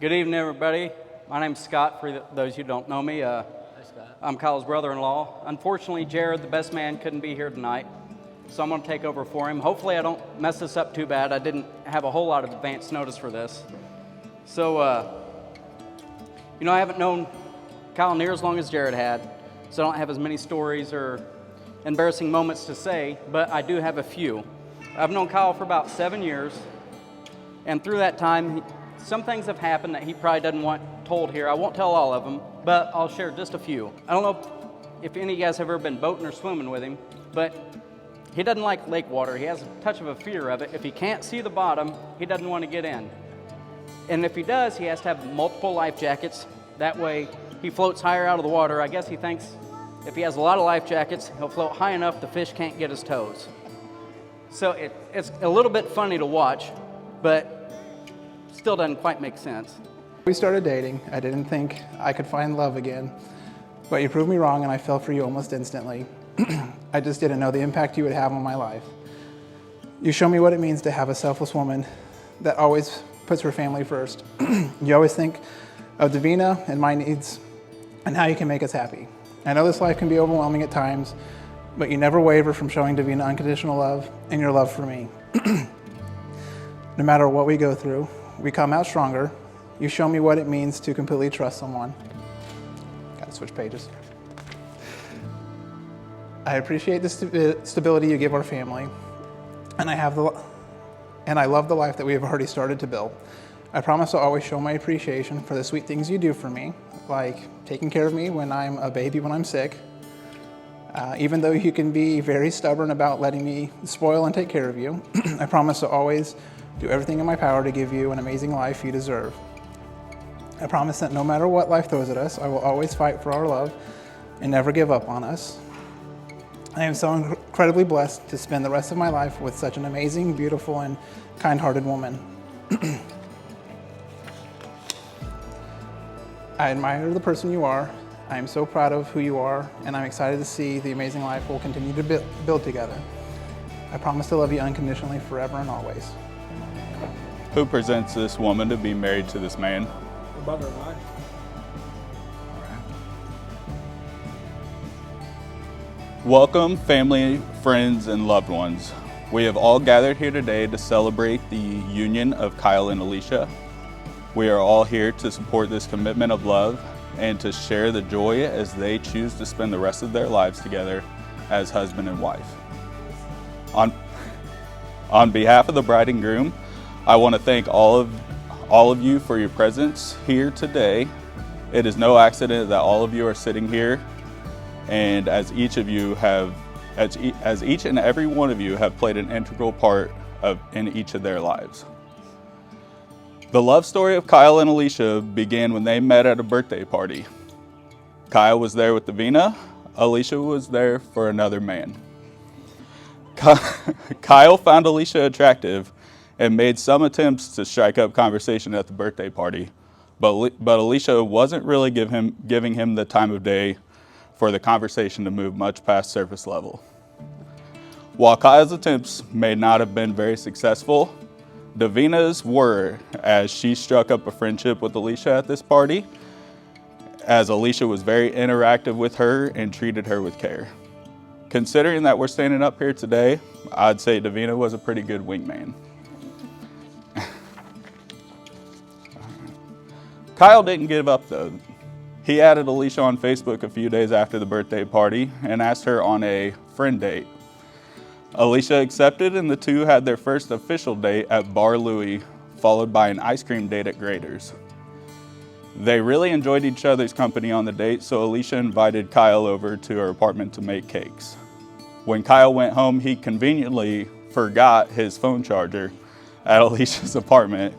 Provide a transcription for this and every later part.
Good evening, everybody. My name's Scott, for those who don't know me. Hi, Scott. I'm Kyle's brother-in-law. Unfortunately, Jared, the best man, couldn't be here tonight, so I'm going to take over for him. Hopefully I don't mess this up too bad. I didn't have a whole lot of advance notice for this. So, I haven't known Kyle near as long as Jared had, so I don't have as many stories or embarrassing moments to say, but I do have a few. I've known Kyle for about 7 years, and through that time, some things have happened that he probably doesn't want told here. I won't tell all of them, but I'll share just a few. I don't know if any of you guys have ever been boating or swimming with him, but he doesn't like lake water. He has a touch of a fear of it. If he can't see the bottom, he doesn't want to get in. And if he does, he has to have multiple life jackets. That way, he floats higher out of the water. I guess he thinks if he has a lot of life jackets, he'll float high enough the fish can't get his toes. So it's a little bit funny to watch, but still doesn't quite make sense. We started dating. I didn't think I could find love again, but you proved me wrong and I fell for you almost instantly. I just didn't know the impact you would have on my life. You show me what it means to have a selfless woman that always puts her family first. You always think of Davina and my needs and how you can make us happy. I know this life can be overwhelming at times, but you never waver from showing Davina unconditional love and your love for me. No matter what we go through, we come out stronger. You show me what it means to completely trust someone. Gotta switch pages. I appreciate the stability you give our family, and I love the life that we have already started to build. I promise I'll always show my appreciation for the sweet things you do for me, like taking care of me when I'm a baby when I'm sick. Even though you can be very stubborn about letting me spoil and take care of you, I promise to always do everything in my power to give you an amazing life you deserve. I promise that no matter what life throws at us, I will always fight for our love and never give up on us. I am so incredibly blessed to spend the rest of my life with such an amazing, beautiful, and kind-hearted woman. I admire the person you are. I am so proud of who you are, and I'm excited to see the amazing life we'll continue to build together. I promise to love you unconditionally forever and always. Who presents this woman to be married to this man? Your brother and I. Welcome, family, friends, and loved ones. We have all gathered here today to celebrate the union of Kyle and Alesha. We are all here to support this commitment of love and to share the joy as they choose to spend the rest of their lives together as husband and wife. On behalf of the bride and groom, I want to thank all of you for your presence here today. It is no accident that all of you are sitting here, and as each and every one of you have played an integral part in each of their lives. The love story of Kyle and Alesha began when they met at a birthday party. Kyle was there with Davina. Alesha was there for another man. Kyle found Alesha attractive and made some attempts to strike up conversation at the birthday party, but Alesha wasn't really giving him the time of day for the conversation to move much past surface level. While Kyle's attempts may not have been very successful, Davina's were, as she struck up a friendship with Alesha at this party, as Alesha was very interactive with her and treated her with care. Considering that we're standing up here today, I'd say Davina was a pretty good wingman. Kyle didn't give up though. He added Alesha on Facebook a few days after the birthday party and asked her on a friend date. Alesha accepted, and the two had their first official date at Bar Louie, followed by an ice cream date at Grader's. They really enjoyed each other's company on the date, so Alesha invited Kyle over to her apartment to make cakes. When Kyle went home, he conveniently forgot his phone charger at Alesha's apartment,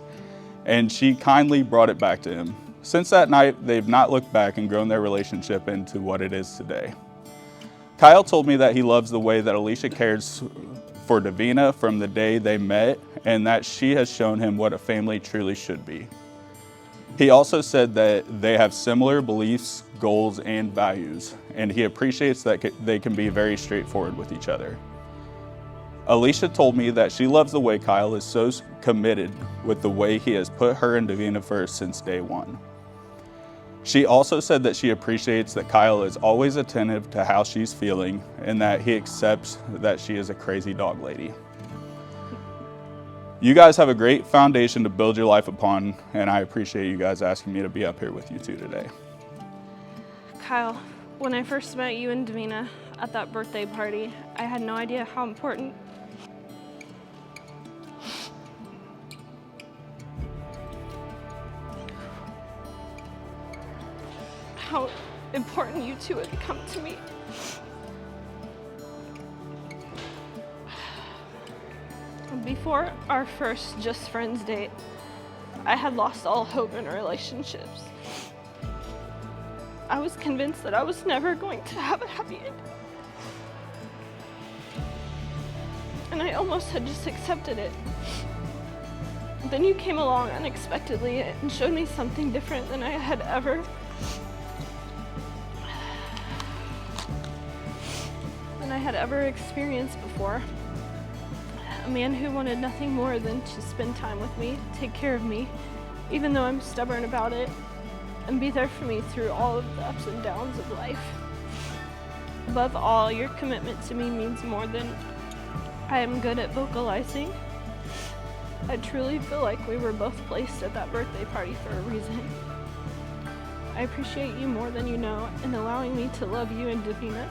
and she kindly brought it back to him. Since that night, they've not looked back and grown their relationship into what it is today. Kyle told me that he loves the way that Alesha cares for Davina from the day they met, and that she has shown him what a family truly should be. He also said that they have similar beliefs, goals, and values, and he appreciates that they can be very straightforward with each other. Alesha told me that she loves the way Kyle is so committed with the way he has put her and Davina first since day one. She also said that she appreciates that Kyle is always attentive to how she's feeling and that he accepts that she is a crazy dog lady. You guys have a great foundation to build your life upon, and I appreciate you guys asking me to be up here with you two today. Kyle, when I first met you and Davina at that birthday party, I had no idea how important you two had become to me. Before our first Just Friends date, I had lost all hope in relationships. I was convinced that I was never going to have a happy end. And I almost had just accepted it. Then you came along unexpectedly and showed me something different than I had ever experienced before. A man who wanted nothing more than to spend time with me, take care of me, even though I'm stubborn about it, and be there for me through all of the ups and downs of life. Above all, your commitment to me means more than I am good at vocalizing. I truly feel like we were both placed at that birthday party for a reason. I appreciate you more than you know in allowing me to love you and Davina,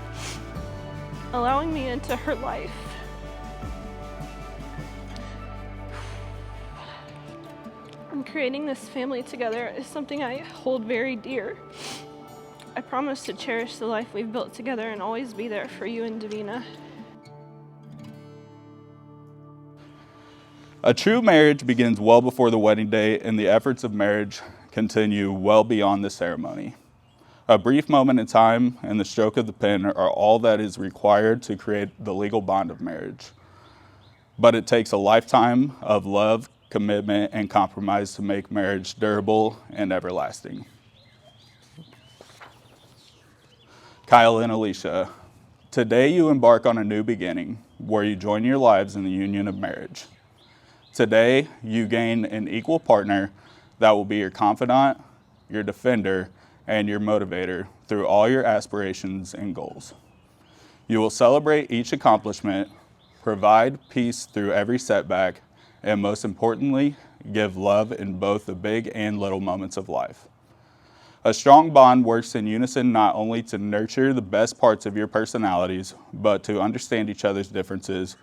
allowing me into her life. And creating this family together is something I hold very dear. I promise to cherish the life we've built together and always be there for you and Davina. A true marriage begins well before the wedding day, and the efforts of marriage continue well beyond the ceremony. A brief moment in time and the stroke of the pen are all that is required to create the legal bond of marriage. But it takes a lifetime of love, commitment, and compromise to make marriage durable and everlasting. Kyle and Alesha, today you embark on a new beginning where you join your lives in the union of marriage. Today you gain an equal partner that will be your confidant, your defender, and your motivator through all your aspirations and goals. You will celebrate each accomplishment, provide peace through every setback, and most importantly, give love in both the big and little moments of life. A strong bond works in unison not only to nurture the best parts of your personalities, but to understand each other's differences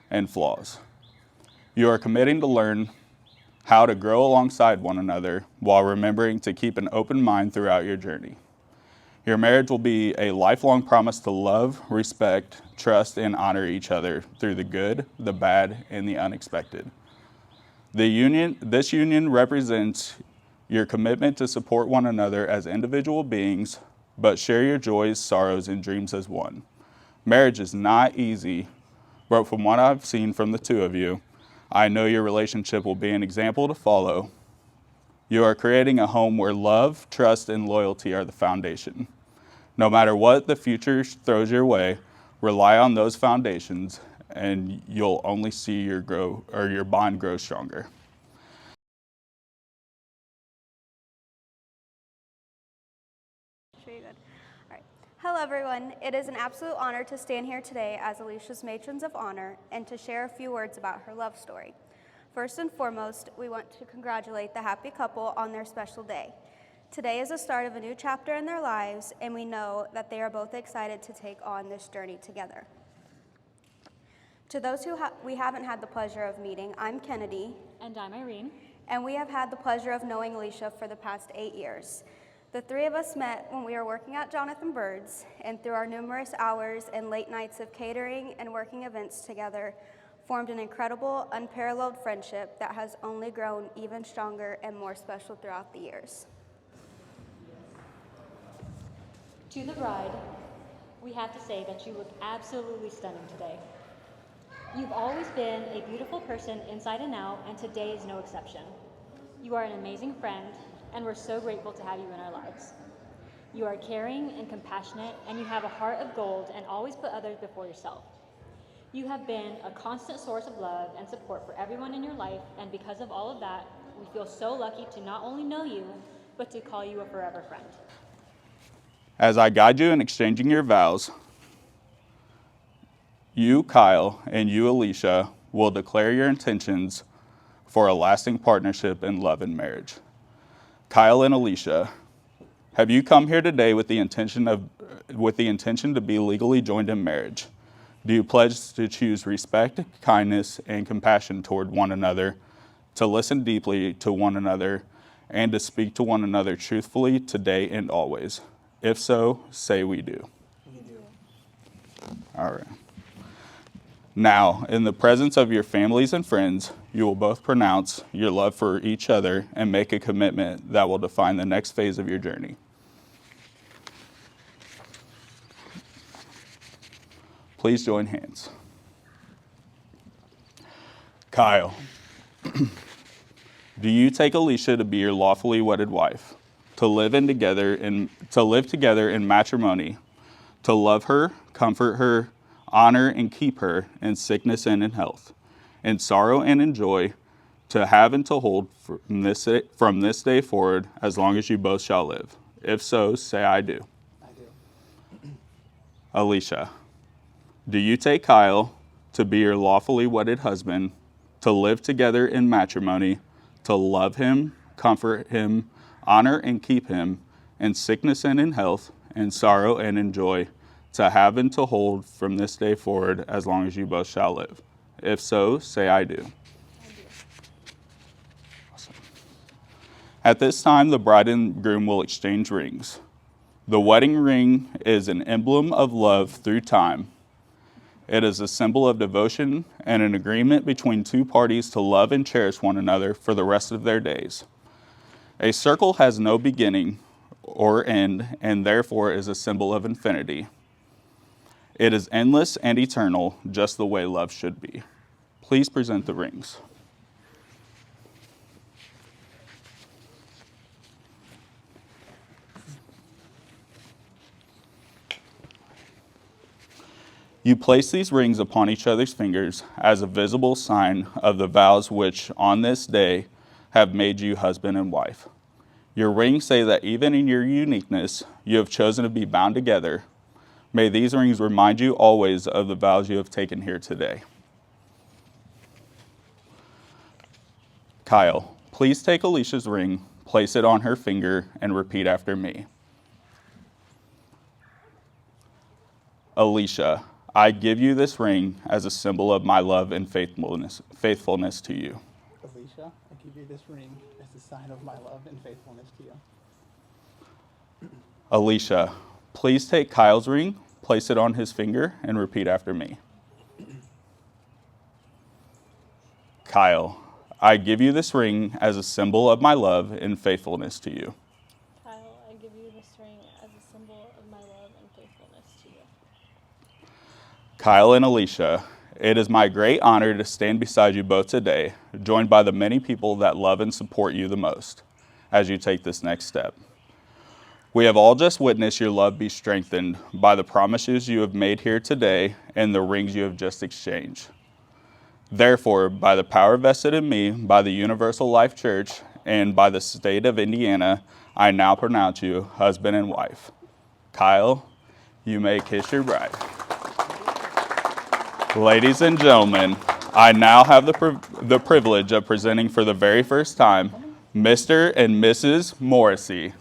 and flaws. You are committing to learn how to grow alongside one another while remembering to keep an open mind throughout your journey. Your marriage will be a lifelong promise to love, respect, trust, and honor each other through the good, the bad, and the unexpected. This union represents your commitment to support one another as individual beings, but share your joys, sorrows, and dreams as one. Marriage is not easy, but from what I've seen from the two of you, I know your relationship will be an example to follow. You are creating a home where love, trust, and loyalty are the foundation. No matter what the future throws your way, rely on those foundations and you'll only see your bond grow stronger. Very good. All right. Hello, everyone. It is an absolute honor to stand here today as Alesha's Matrons of Honor and to share a few words about her love story. First and foremost, we want to congratulate the happy couple on their special day. Today is the start of a new chapter in their lives, and we know that they are both excited to take on this journey together. To those who we haven't had the pleasure of meeting, I'm Kennedy. And I'm Irene. And we have had the pleasure of knowing Alesha for the past 8 years. The three of us met when we were working at Jonathan Bird's, and through our numerous hours and late nights of catering and working events together, formed an incredible, unparalleled friendship that has only grown even stronger and more special throughout the years. To the bride, we have to say that you look absolutely stunning today. You've always been a beautiful person inside and out, and today is no exception. You are an amazing friend, and we're so grateful to have you in our lives. You are caring and compassionate, and you have a heart of gold and always put others before yourself. You have been a constant source of love and support for everyone in your life, and because of all of that, we feel so lucky to not only know you, but to call you a forever friend. As I guide you in exchanging your vows, you, Kyle, and you, Alesha, will declare your intentions for a lasting partnership in love and marriage. Kyle and Alesha, have you come here today with the intention to be legally joined in marriage? Do you pledge to choose respect, kindness, and compassion toward one another, to listen deeply to one another, and to speak to one another truthfully today and always? If so, say we do. We do. All right. Now, in the presence of your families and friends, you will both pronounce your love for each other and make a commitment that will define the next phase of your journey. Please join hands. Kyle, do you take Alesha to be your lawfully wedded wife, to live together in matrimony, to love her, comfort her, honor and keep her in sickness and in health, in sorrow and in joy, to have and to hold from this day forward as long as you both shall live? If so, say I do. I do. Alesha, do you take Kyle to be your lawfully wedded husband, to live together in matrimony, to love him, comfort him, honor and keep him in sickness and in health, in sorrow and in joy, to have and to hold from this day forward as long as you both shall live? If so, say I do. Awesome. At this time, the bride and groom will exchange rings. The wedding ring is an emblem of love through time. It is a symbol of devotion and an agreement between two parties to love and cherish one another for the rest of their days. A circle has no beginning or end, and therefore is a symbol of infinity. It is endless and eternal, just the way love should be. Please present the rings. You place these rings upon each other's fingers as a visible sign of the vows which on this day have made you husband and wife. Your rings say that even in your uniqueness, you have chosen to be bound together. May these rings remind you always of the vows you have taken here today. Kyle, please take Alesha's ring, place it on her finger, and repeat after me. Alesha, I give you this ring as a symbol of my love and faithfulness to you. Alesha, I give you this ring as a sign of my love and faithfulness to you. Alesha, please take Kyle's ring, place it on his finger, and repeat after me. Kyle, I give you this ring as a symbol of my love and faithfulness to you. Kyle, I give you this ring as a symbol of my love and faithfulness to you. Kyle and Alesha, it is my great honor to stand beside you both today, joined by the many people that love and support you the most as you take this next step. We have all just witnessed your love be strengthened by the promises you have made here today and the rings you have just exchanged. Therefore, by the power vested in me by the Universal Life Church and by the state of Indiana, I now pronounce you husband and wife. Kyle, you may kiss your bride. Ladies and gentlemen, I now have the privilege of presenting for the very first time Mr. and Mrs. Morrissey.